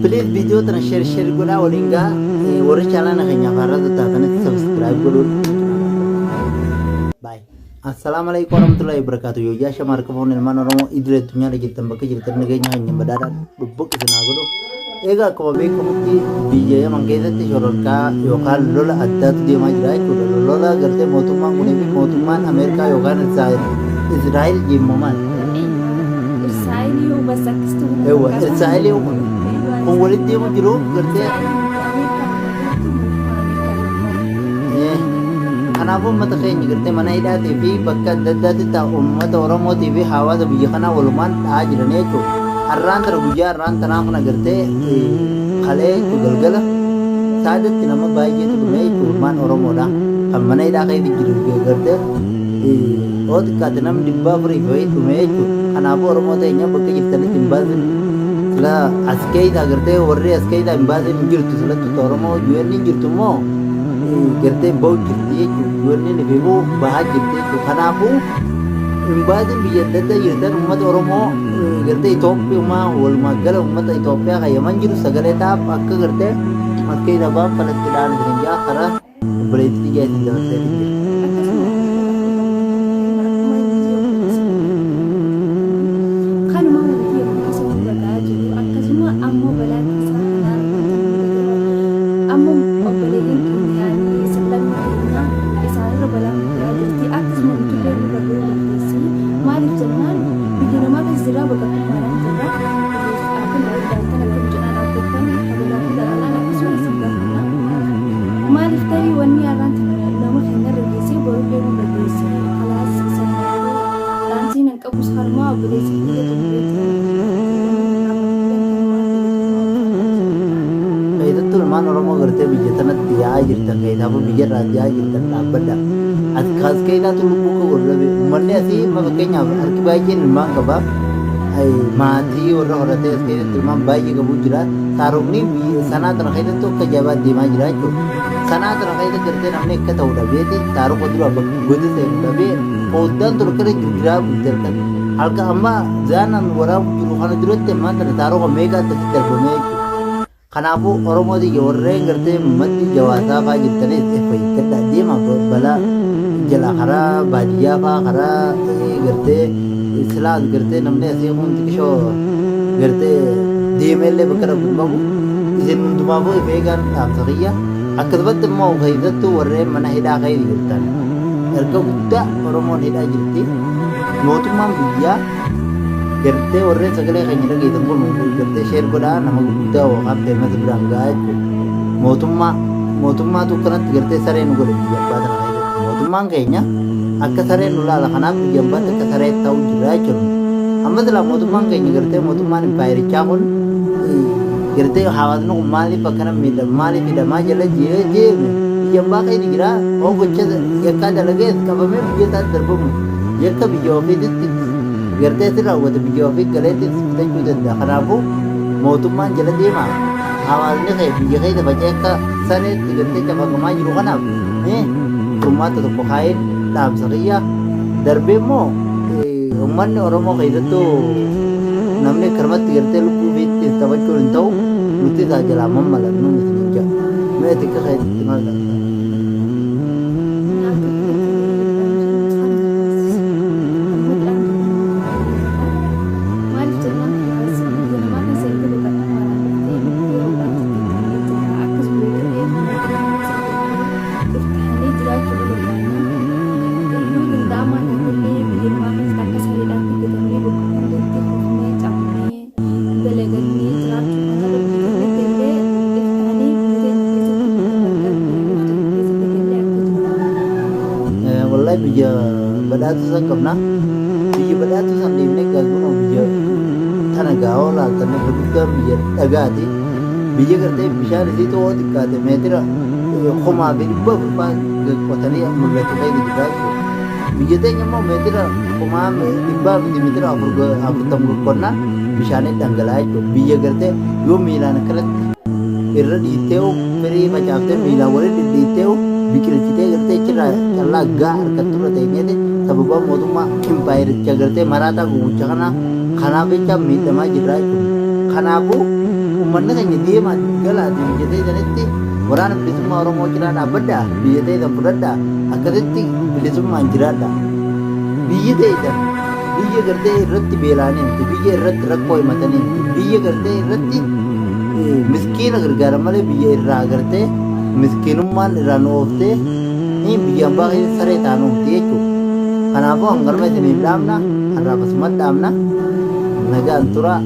Please video tana share godha walinga warri channel keenya farratu taatanitti subscribe godhu. Bye. Assalamualaikum warahmatullahi wabarakatuh. Yo ya shamar kafon ilman oromo idile dunya da jirtan bakka jirtan nagenya hanya badada dubbuk isna godhu. Ega akkuma beekamutti biyya yaman keessatti shororkaa yookaan lola addaatu deemaa jira jechuudha. Lola gartee mootummaan kunii fi mootummaan Ameerikaa yookaan Israa'el jimmaman. Israa'el kun walitti deemu jiru gartee kanaafuu uummata keenya gartee mana hidhaatii fi bakka adda addaatti taa'u uummata Oromootii fi hawaasa biyya kanaa walumaan dha'aa jiran jechuudha. Har'aan tana guyyaa har'aan tanaa kun agartee kalee galgala saadatti nama baay'eetu dhume ilmaan Oromoodha kan mana hidhaa keessa jiru gartee oo xiqqaate namni dhibbaa afurii fi dhume jechuudha. Kanaafuu Oromoo teenya bakka jirtanitti hin baasin sila as keessa agartee warri as keessa hin baasin hin jirtu silatti Oromoo UN hin jirtu immoo gartee bahu jirti jechuudha. UN fi bahaa jirti jechuudha. Kanaafuu Imbaasin biyya adda addaa jirtan uummata Oromoo gartee Itoophiyaa walumaa gala uummata Itoophiyaa kan Yaman jiru sagalee taa'aaf akka gartee makkee dabaan falatti dhaan jiran jaa karaa obboleettii jaatiin dabarsee jira. Ilmaan Oromoo gartee biyya tanatti yaa'aa jirtan kanaafuu biyyarraa yaa'aa jirtan dhaabbadha. As keessaatu lubbuu qabu uummanni asii fakkeenyaaf harki baay'een ilmaan qaba. Maatii warra horatee as keessatti ilmaan baay'ee qabu jira. Taarofni sanaa tana keessatti akka jabaa deemaa jira jechuudha. Sanaa tana keessatti gartee namni akka ta'u dhabeeti taarofa dura gosa seenu dhabee foddaan tolkanii gidiraa bulcharkan. Halka amma zaanan waraabu jiru kana duratti ammaan tana taarofa meeqaatti asitti darbamee jechuudha. Kanaafuu Oromooti warreen gartee maddi jawaasaa fa'aa jirtanis fayyadadhaa deema balaa jala karaa baadiyyaa fa'aa karaa gartee silaas gartee namni asii kun xiqqishoo gartee deemeellee bakka dhabu qabu isin hundumaafuu ifeegaan dhaamsa kiyya akkasumatti immoo keessattuu warreen mana hidhaa keessa jirtan erga guddaa Oromoon hidhaa jirti mootummaan biyyaa gartee warreen sagalee keenya dhageessan kun gartee sheer godhaa nama guddaa yookaan fe'amasa biraan gahaa jechuudha. Mootummaatu kanatti gartee saree nu godhe biyya abbaa tana keessatti mootummaan keenya akka saree nu laala kanaaf biyya abbaatti akka saree ta'uu jira jechuudha. Amma silaa mootummaan keenya gartee mootummaan impaayirichaa kun gartee hawaasni kun maaliif akkana miidhama maaliif hidhamaa jala jeeme biyya abbaa keenya jira oo gocha yakkaa dalagees qabamee biyya isaatti darbamu yakka biyya ofiititti gartee si raawwate biyya ofii galeetti fitachuu danda'a. Kanaafuu mootummaan jala deemaa hawaasni kee biyya keessa faca'ee akka sareetti gartee cafaqamaa jiru kanaaf furmaata tokko kaa'een dhaamsa kiyya darbee immoo uummanni Oromoo keessattuu namni karmatti gartee lubbuu ofiitti taphachuun hin ta'u nuti isaa jalaa mammalannu miti hin jedhu mee xiqqa keessatti maal biyya badhaatu san qabna biyya badhaatu san deemnee galguna biyya tana gaa'oo laaltanne guddaan biyya dhagaati biyya gartee bishaan isii to'oo xiqqaate meetira kumaa fi dhibba afurbaa qotanii mul'atu fayyadu jira biyya teenya immoo meetira kumaa dhibbaa fi meetira afurtam qonnaa bishaanii dhangala'aa jechuudha. Biyya gartee yoo miilaan akkanatti irra dhiittee firii facaaftee miilaan waliin dhiittee biqilchitee gartee cirraa callaa gaa harkatti irra teenyeeti sababa mootummaa impaayiricha gartee maraataa guggucha kanaaf jecha miidhamaa jirra jechuudha. Kanaafuu uummanni keenya deemaa galaati biyya teessanitti waraana bilisummaa Oromoo cinaa dhaabbadhaa biyya teessan fudhadhaa akkasitti bilisummaan jiraadhaa. Biyyi teessan biyya gartee irratti beelaanii himti, biyya irratti rakkoo himatanii himti, biyya gartee irratti miskiina gargaara malee biyya irraa gartee miskiinummaan irraa nu ooftee biyya hambaa keessa saree taanu himti jechuudha. Kanaafuu hangalma isiniif dhaabna, har'aaf asumatti dhaabna, nagaan turaa.